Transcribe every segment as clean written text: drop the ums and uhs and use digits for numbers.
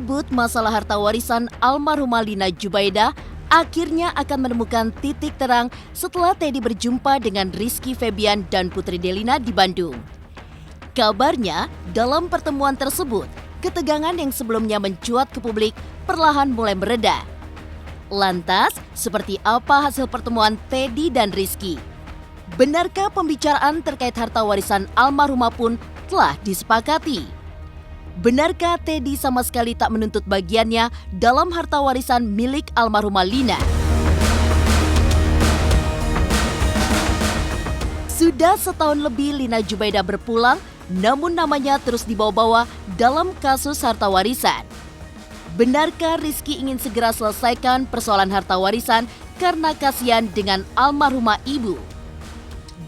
ribut masalah harta warisan almarhumah Lina Jubaidah akhirnya akan menemukan titik terang setelah Teddy berjumpa dengan Rizky Febian dan Putri Delina di Bandung. Kabarnya, dalam pertemuan tersebut, ketegangan yang sebelumnya mencuat ke publik perlahan mulai mereda. Lantas, seperti apa hasil pertemuan Teddy dan Rizky? Benarkah pembicaraan terkait harta warisan almarhumah pun telah disepakati? Benarkah Teddy sama sekali tak menuntut bagiannya dalam harta warisan milik almarhumah Lina? Sudah setahun lebih Lina Jubaidah berpulang, namun namanya terus dibawa-bawa dalam kasus harta warisan. Benarkah Rizky ingin segera selesaikan persoalan harta warisan karena kasihan dengan almarhumah ibu?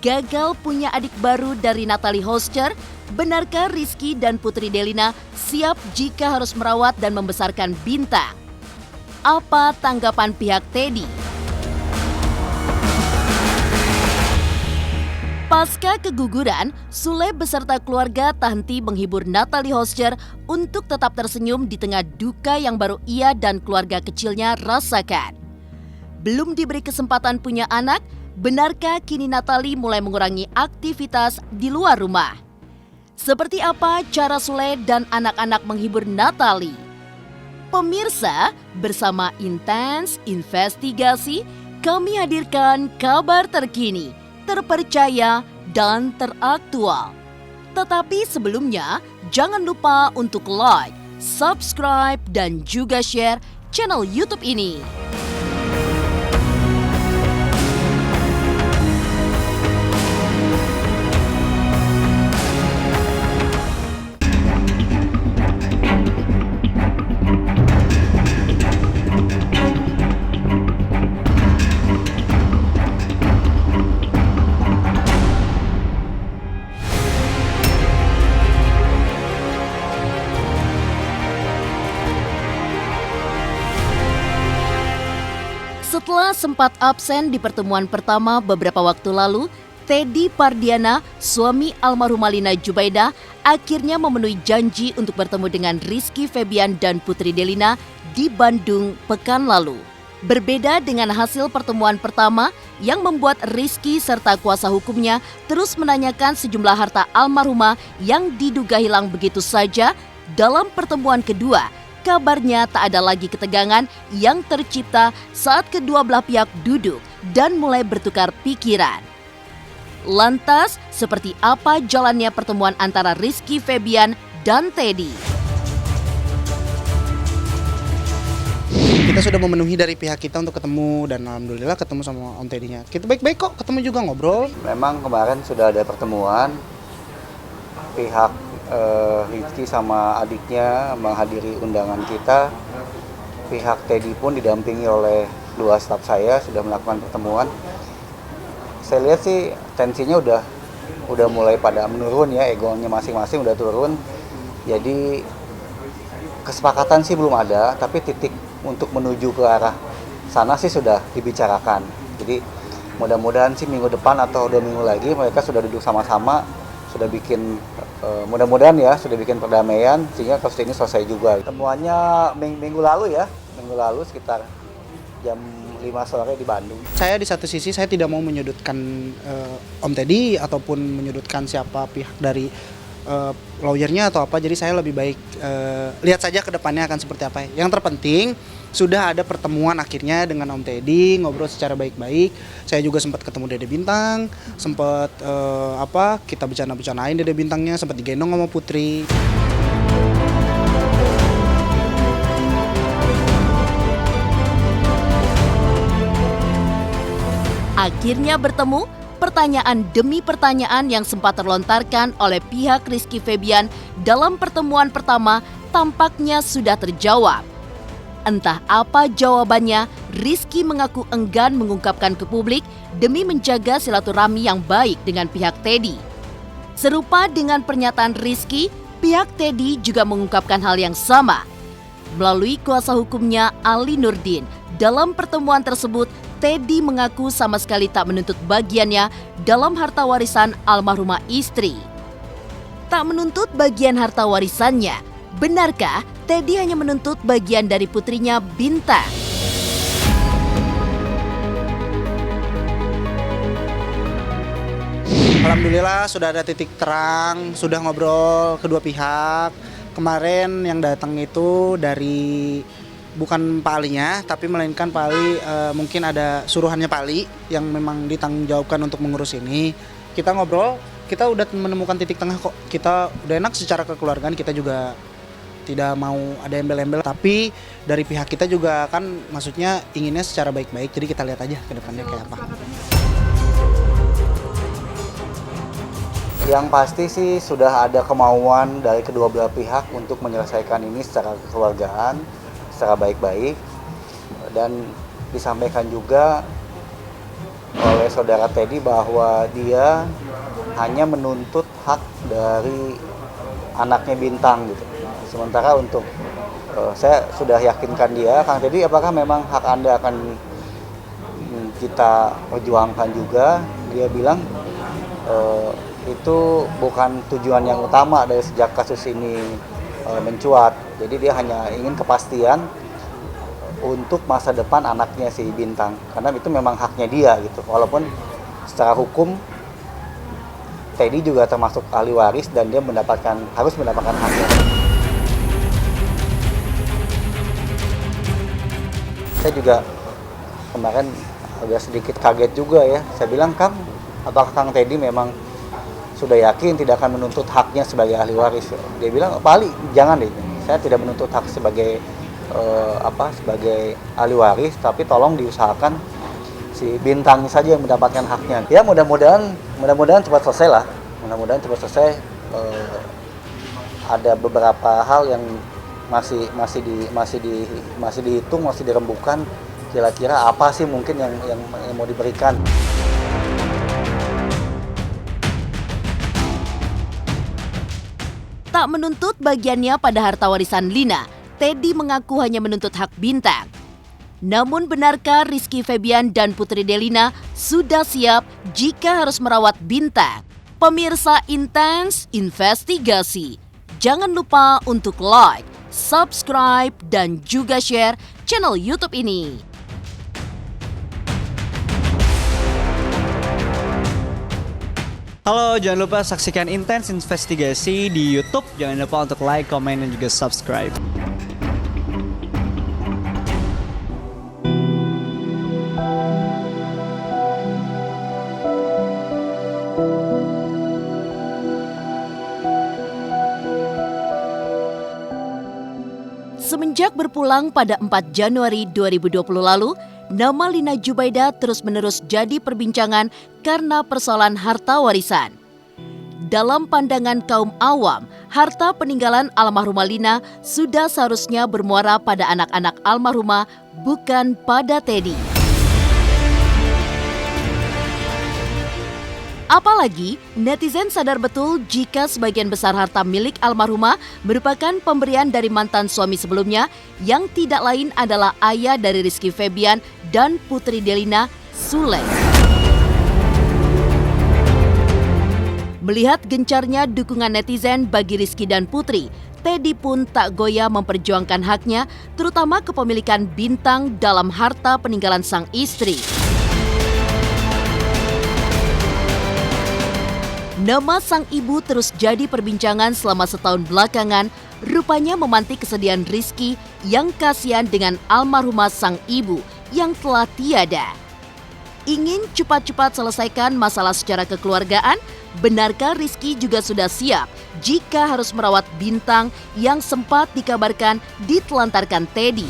Gagal punya adik baru dari Natalie Hoster, benarkah Rizky dan Putri Delina siap jika harus merawat dan membesarkan Bintang? Apa tanggapan pihak Teddy? Pasca keguguran, Sule beserta keluarga tak henti menghibur Natalie Hoster untuk tetap tersenyum di tengah duka yang baru ia dan keluarga kecilnya rasakan. Belum diberi kesempatan punya anak, benarkah kini Natalie mulai mengurangi aktivitas di luar rumah? Seperti apa cara Sule dan anak-anak menghibur Natalie? Pemirsa, bersama Intens Investigasi, kami hadirkan kabar terkini, terpercaya, dan teraktual. Tetapi sebelumnya, jangan lupa untuk like, subscribe, dan juga share channel YouTube ini. Setelah sempat absen di pertemuan pertama beberapa waktu lalu, Teddy Pardiana, suami almarhumah Lina Jubaidah, akhirnya memenuhi janji untuk bertemu dengan Rizky Febian dan Putri Delina di Bandung pekan lalu. Berbeda dengan hasil pertemuan pertama yang membuat Rizky serta kuasa hukumnya terus menanyakan sejumlah harta almarhumah yang diduga hilang begitu saja, dalam pertemuan kedua, kabarnya tak ada lagi ketegangan yang tercipta saat kedua belah pihak duduk dan mulai bertukar pikiran. Lantas, seperti apa jalannya pertemuan antara Rizky Febian dan Teddy? Kita sudah memenuhi dari pihak kita untuk ketemu dan alhamdulillah ketemu sama Om Teddy-nya. Kita baik-baik kok, ketemu juga ngobrol. Memang kemarin sudah ada pertemuan, pihak Rizky sama adiknya menghadiri undangan kita. Pihak Teddy pun didampingi oleh dua staf saya sudah melakukan pertemuan. Saya lihat sih tensinya udah mulai pada menurun ya, egonya masing-masing udah turun. Jadi kesepakatan sih belum ada, tapi titik untuk menuju ke arah sana sih sudah dibicarakan. Jadi mudah-mudahan sih minggu depan atau 2 minggu lagi mereka sudah duduk sama-sama, sudah bikin mudah-mudahan ya sudah bikin perdamaian sehingga kasus ini selesai juga. Temuannya minggu lalu sekitar jam 5 sore di Bandung. Saya di satu sisi saya tidak mau menyudutkan Om Teddy ataupun menyudutkan siapa pihak dari lawyernya atau apa. Jadi saya lebih baik lihat saja ke depannya akan seperti apa. Yang terpenting sudah ada pertemuan akhirnya dengan Om Teddy, ngobrol secara baik-baik. Saya juga sempat ketemu Dede Bintang, sempat kita bercanda-bercandain Dede Bintangnya, sempat digendong sama Putri. Akhirnya bertemu, pertanyaan demi pertanyaan yang sempat terlontarkan oleh pihak Rizky Febian dalam pertemuan pertama tampaknya sudah terjawab. Entah apa jawabannya, Rizky mengaku enggan mengungkapkan ke publik demi menjaga silaturahmi yang baik dengan pihak Teddy. Serupa dengan pernyataan Rizky, pihak Teddy juga mengungkapkan hal yang sama. Melalui kuasa hukumnya Ali Nurdin, dalam pertemuan tersebut, Teddy mengaku sama sekali tak menuntut bagiannya dalam harta warisan almarhumah istri. Tak menuntut bagian harta warisannya, Benarkah Teddy hanya menuntut bagian dari putrinya Bintang? Alhamdulillah sudah ada titik terang, sudah ngobrol kedua pihak. Kemarin yang datang itu dari bukan Pak Alinya, tapi melainkan Pak Ali, mungkin ada suruhannya Pak Ali yang memang ditanggungjawabkan untuk mengurus ini. Kita ngobrol, kita udah menemukan titik tengah kok. Kita udah enak secara kekeluargaan, kita juga tidak mau ada embel-embel. Tapi dari pihak kita juga kan maksudnya inginnya secara baik-baik, jadi kita lihat aja ke depannya kayak apa. Yang pasti sih sudah ada kemauan dari kedua belah pihak untuk menyelesaikan ini secara kekeluargaan, secara baik-baik. Dan disampaikan juga oleh saudara Teddy bahwa dia hanya menuntut hak dari anaknya Bintang gitu. Sementara untuk saya sudah yakinkan dia, Kang Teddy, apakah memang hak Anda akan kita perjuangkan juga? Dia bilang itu bukan tujuan yang utama dari sejak kasus ini mencuat. Jadi dia hanya ingin kepastian untuk masa depan anaknya si Bintang, karena itu memang haknya dia gitu. Walaupun secara hukum Teddy juga termasuk ahli waris dan dia harus mendapatkan haknya. Saya juga kemarin agak sedikit kaget juga ya. Saya bilang, Kang, apakah Kang Teddy memang sudah yakin tidak akan menuntut haknya sebagai ahli waris? Dia bilang, Pak Ali, jangan deh, saya tidak menuntut hak sebagai sebagai ahli waris, tapi tolong diusahakan si Bintang saja yang mendapatkan haknya. Ya mudah-mudahan cepat selesai lah, mudah-mudahan cepat selesai. Ada beberapa hal yang masih dihitung, masih dirembukan. Kira-kira apa sih mungkin yang mau diberikan? Tak menuntut bagiannya pada harta warisan Lina, Teddy mengaku hanya menuntut hak Bintang. Namun benarkah Rizky Febian dan Putri Delina sudah siap jika harus merawat Bintang? Pemirsa Intens Investigasi, jangan lupa untuk like, subscribe, dan juga share channel YouTube ini. Halo, jangan lupa saksikan Intens Investigasi di YouTube. Jangan lupa untuk like, komen, dan juga subscribe. Semenjak berpulang pada 4 Januari 2020 lalu, nama Lina Jubaida terus-menerus jadi perbincangan karena persoalan harta warisan. Dalam pandangan kaum awam, harta peninggalan almarhumah Lina sudah seharusnya bermuara pada anak-anak almarhumah, bukan pada Teddy. Apalagi, netizen sadar betul jika sebagian besar harta milik almarhumah merupakan pemberian dari mantan suami sebelumnya yang tidak lain adalah ayah dari Rizky Febian dan Putri Delina, Sule. Melihat gencarnya dukungan netizen bagi Rizky dan Putri, Teddy pun tak goyah memperjuangkan haknya, terutama kepemilikan Bintang dalam harta peninggalan sang istri. Nama sang ibu terus jadi perbincangan selama setahun belakangan, rupanya memantik kesedihan Rizky yang kasihan dengan almarhumah sang ibu yang telah tiada. Ingin cepat-cepat selesaikan masalah secara kekeluargaan, benarkah Rizky juga sudah siap jika harus merawat Bintang yang sempat dikabarkan ditelantarkan Teddy?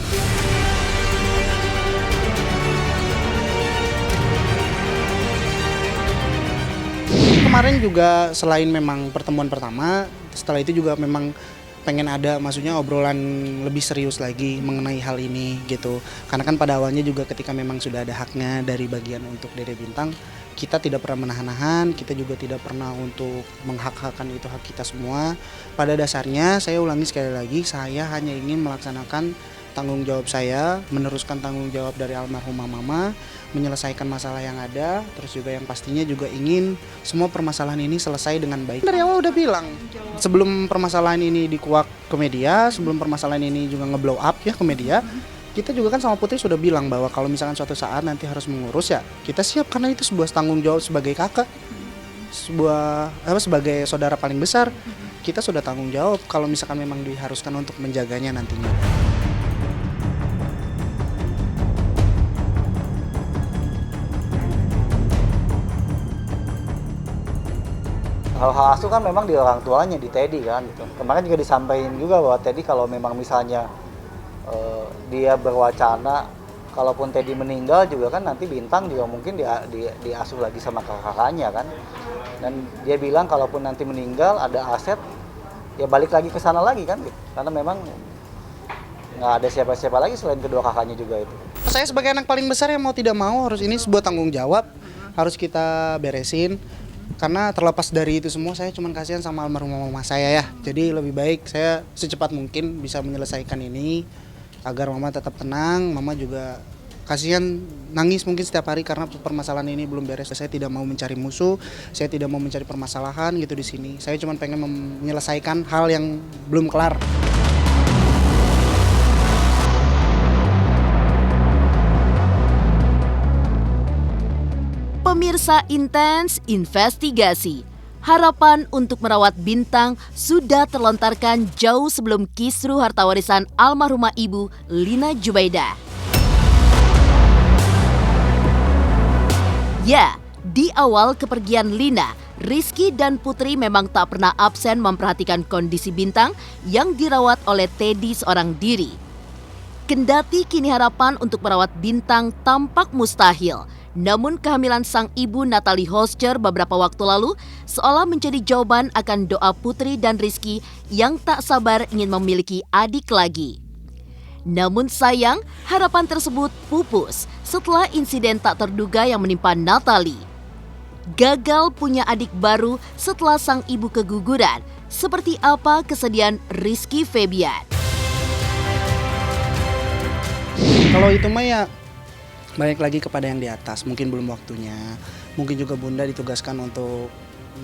Kemarin juga selain memang pertemuan pertama, setelah itu juga memang pengen ada maksudnya obrolan lebih serius lagi mengenai hal ini gitu. Karena kan pada awalnya juga ketika memang sudah ada haknya dari bagian untuk Dede Bintang, kita tidak pernah menahan-nahan, kita juga tidak pernah untuk menghak-hakkan itu hak kita semua. Pada dasarnya saya ulangi sekali lagi, saya hanya ingin melaksanakan tanggung jawab saya, meneruskan tanggung jawab dari almarhumah mama, menyelesaikan masalah yang ada, terus juga yang pastinya juga ingin semua permasalahan ini selesai dengan baik. Dari awal udah bilang, sebelum permasalahan ini dikuak ke media, sebelum permasalahan ini juga ngeblow up ya ke media, kita juga kan sama Putri sudah bilang bahwa kalau misalkan suatu saat nanti harus mengurus ya, kita siap karena itu sebuah tanggung jawab sebagai kakak, sebagai saudara paling besar. Kita sudah tanggung jawab kalau misalkan memang diharuskan untuk menjaganya nantinya. Hal-hal asuh kan memang di orang tuanya, di Teddy kan gitu. Kemarin juga disampaikan juga bahwa Teddy kalau memang misalnya dia berwacana kalaupun Teddy meninggal juga kan nanti Bintang juga mungkin diasuh lagi sama kakaknya kan. Dan dia bilang kalaupun nanti meninggal ada aset ya balik lagi ke sana lagi kan gitu. Karena memang nggak ada siapa-siapa lagi selain kedua kakaknya juga itu. Saya sebagai anak paling besar yang mau tidak mau harus ini sebuah tanggung jawab, harus kita beresin. Karena terlepas dari itu semua saya cuma kasihan sama almarhumah mama saya ya. Jadi lebih baik saya secepat mungkin bisa menyelesaikan ini agar mama tetap tenang. Mama juga kasihan nangis mungkin setiap hari karena permasalahan ini belum beres. Saya tidak mau mencari musuh, saya tidak mau mencari permasalahan gitu di sini. Saya cuma pengen menyelesaikan hal yang belum kelar. Pemirsa Intens Investigasi, harapan untuk merawat Bintang sudah terlontarkan jauh sebelum kisruh harta warisan almarhumah ibu Lina Jubaidah. Ya, di awal kepergian Lina, Rizky dan Putri memang tak pernah absen memperhatikan kondisi Bintang yang dirawat oleh Teddy seorang diri. Kendati kini harapan untuk merawat Bintang tampak mustahil, namun kehamilan sang ibu Natalie Hoscher beberapa waktu lalu seolah menjadi jawaban akan doa Putri dan Rizky yang tak sabar ingin memiliki adik lagi. Namun sayang, harapan tersebut pupus setelah insiden tak terduga yang menimpa Natalie. Gagal punya adik baru setelah sang ibu keguguran. Seperti apa kesedihan Rizky Febian? Kalau itu mah ya balik lagi kepada yang di atas, mungkin belum waktunya. Mungkin juga Bunda ditugaskan untuk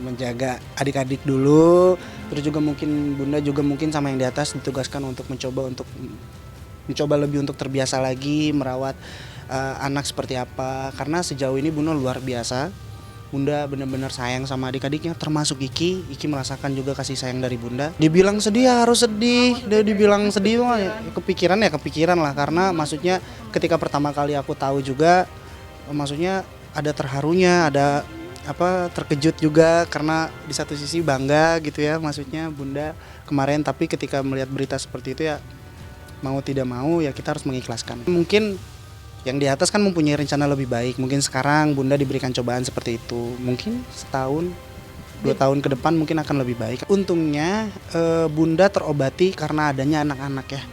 menjaga adik-adik dulu. Terus juga mungkin Bunda juga mungkin sama yang di atas ditugaskan untuk mencoba lebih untuk terbiasa lagi merawat anak seperti apa. Karena sejauh ini Bunda luar biasa. Bunda benar-benar sayang sama adik-adiknya, termasuk Iki. Iki merasakan juga kasih sayang dari Bunda. Dibilang sedih ya harus sedih, dibilang sedih mah ya kepikiran lah. Karena maksudnya ketika pertama kali aku tahu juga, maksudnya ada terharunya, ada terkejut juga karena di satu sisi bangga gitu ya, maksudnya Bunda kemarin. Tapi ketika melihat berita seperti itu ya mau tidak mau ya kita harus mengikhlaskan. Mungkin yang di atas kan mempunyai rencana lebih baik. Mungkin sekarang Bunda diberikan cobaan seperti itu. Mungkin setahun, 2 tahun ke depan mungkin akan lebih baik. Untungnya Bunda terobati karena adanya anak-anak ya.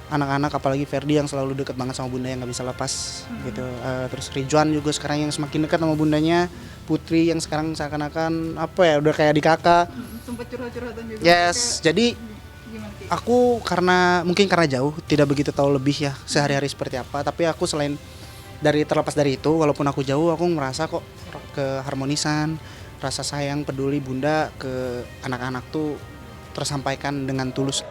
Anak-anak apalagi Ferdi yang selalu dekat banget sama Bunda yang gak bisa lepas gitu. Terus Ridwan juga sekarang yang semakin dekat sama Bundanya. Putri yang sekarang seakan-akan udah kayak adik kakak. Sempat curhat-curhatan juga. Yes, jadi aku karena jauh tidak begitu tahu lebih ya sehari-hari seperti apa, tapi aku terlepas dari itu, walaupun aku jauh aku merasa kok keharmonisan, rasa sayang peduli Bunda ke anak-anak tuh tersampaikan dengan tulus.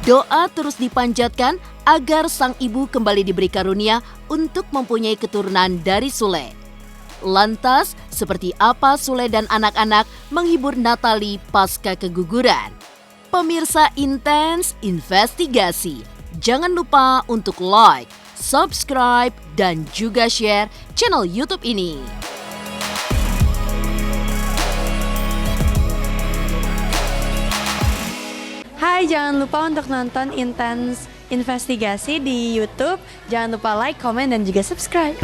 Doa terus dipanjatkan agar sang ibu kembali diberi karunia untuk mempunyai keturunan dari Sule. Lantas, seperti apa Sule dan anak-anak menghibur Natalie pasca keguguran? Pemirsa Intens Investigasi, jangan lupa untuk like, subscribe, dan juga share channel YouTube ini. Hai, jangan lupa untuk nonton Intens Investigasi di YouTube. Jangan lupa like, komen, dan juga subscribe.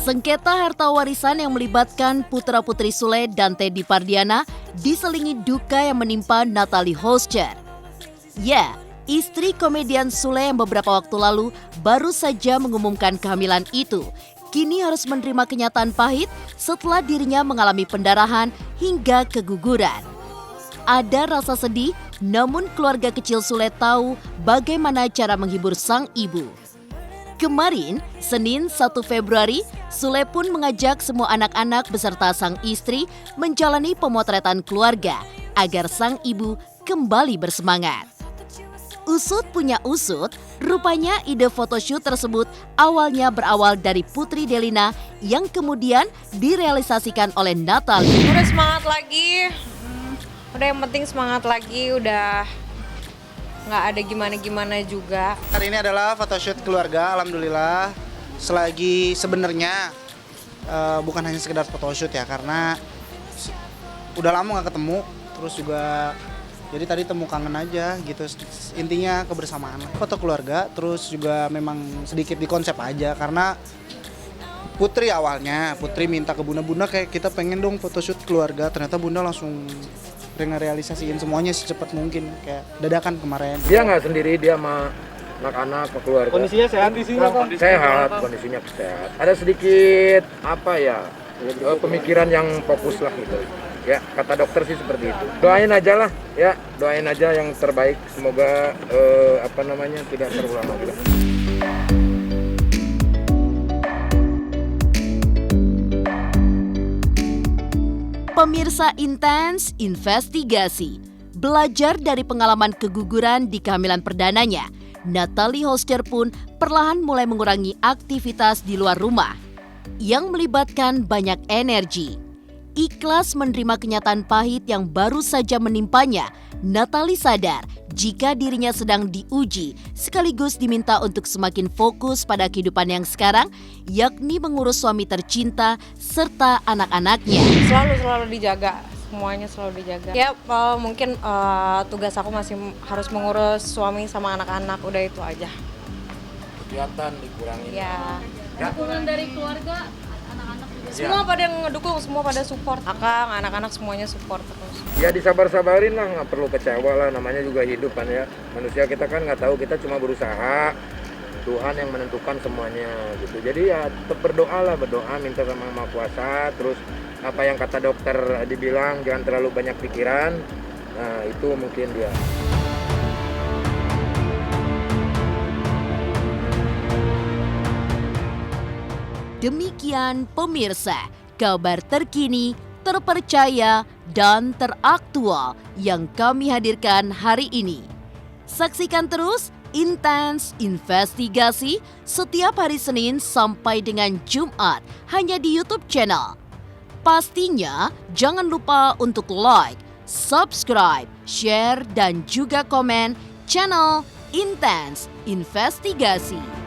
Sengketa harta warisan yang melibatkan putra-putri Sule dan Teddy Pardiana diselingi duka yang menimpa Natalie Hoscher. Ya, istri komedian Sule yang beberapa waktu lalu baru saja mengumumkan kehamilan itu, kini harus menerima kenyataan pahit setelah dirinya mengalami pendarahan hingga keguguran. Ada rasa sedih, namun keluarga kecil Sule tahu bagaimana cara menghibur sang ibu. Kemarin, Senin 1 Februari, Sule pun mengajak semua anak-anak beserta sang istri menjalani pemotretan keluarga agar sang ibu kembali bersemangat. Usut punya usut, rupanya ide photoshoot tersebut awalnya berawal dari Putri Delina yang kemudian direalisasikan oleh Natalie. Udah semangat lagi, udah yang penting semangat lagi, udah nggak ada gimana-gimana juga. Hari ini adalah photoshoot keluarga, alhamdulillah. Selagi sebenarnya bukan hanya sekedar photoshoot ya, karena udah lama nggak ketemu, terus juga jadi tadi temu kangen aja gitu. Intinya kebersamaan. Foto keluarga, terus juga memang sedikit dikonsep aja karena Putri Putri minta ke Bunda kayak kita pengen dong photoshoot keluarga. Ternyata Bunda langsung realisasiin semuanya secepat mungkin, kayak dadakan kemarin. Dia nggak sendiri, dia sama anak-anak, keluarga. Kondisinya sehat di sini? Sehat, kondisinya sehat. Ada sedikit pemikiran yang fokus lah gitu. Ya, kata dokter sih seperti itu. Doain aja lah, ya, doain aja yang terbaik. Semoga tidak terulang lagi. Pemirsa Intens Investigasi, belajar dari pengalaman keguguran di kehamilan perdananya, Natalie Holster pun perlahan mulai mengurangi aktivitas di luar rumah yang melibatkan banyak energi. Ikhlas menerima kenyataan pahit yang baru saja menimpanya, Natalie sadar jika dirinya sedang diuji, sekaligus diminta untuk semakin fokus pada kehidupan yang sekarang, yakni mengurus suami tercinta serta anak-anaknya. Selalu dijaga, semuanya selalu dijaga. Ya mungkin tugas aku masih harus mengurus suami sama anak-anak, udah itu aja. Kegiatan dikurangin. Ya. Dukungan dari keluarga, anak-anak juga. Semua pada ngedukung, semua pada support. Akang, anak-anak semuanya support terus. Ya disabar-sabarin lah, nggak perlu kecewa lah, namanya juga hidup kan ya. Manusia kita kan nggak tahu, kita cuma berusaha. Tuhan yang menentukan semuanya gitu. Jadi ya tetap berdoa, minta sama Yang Maha Kuasa. Terus apa yang kata dokter dibilang jangan terlalu banyak pikiran. Nah itu mungkin dia. Demikian pemirsa, kabar terkini, terpercaya, dan teraktual yang kami hadirkan hari ini. Saksikan terus Intens Investigasi setiap hari Senin sampai dengan Jumat hanya di YouTube channel. Pastinya jangan lupa untuk like, subscribe, share, dan juga komen channel Intens Investigasi.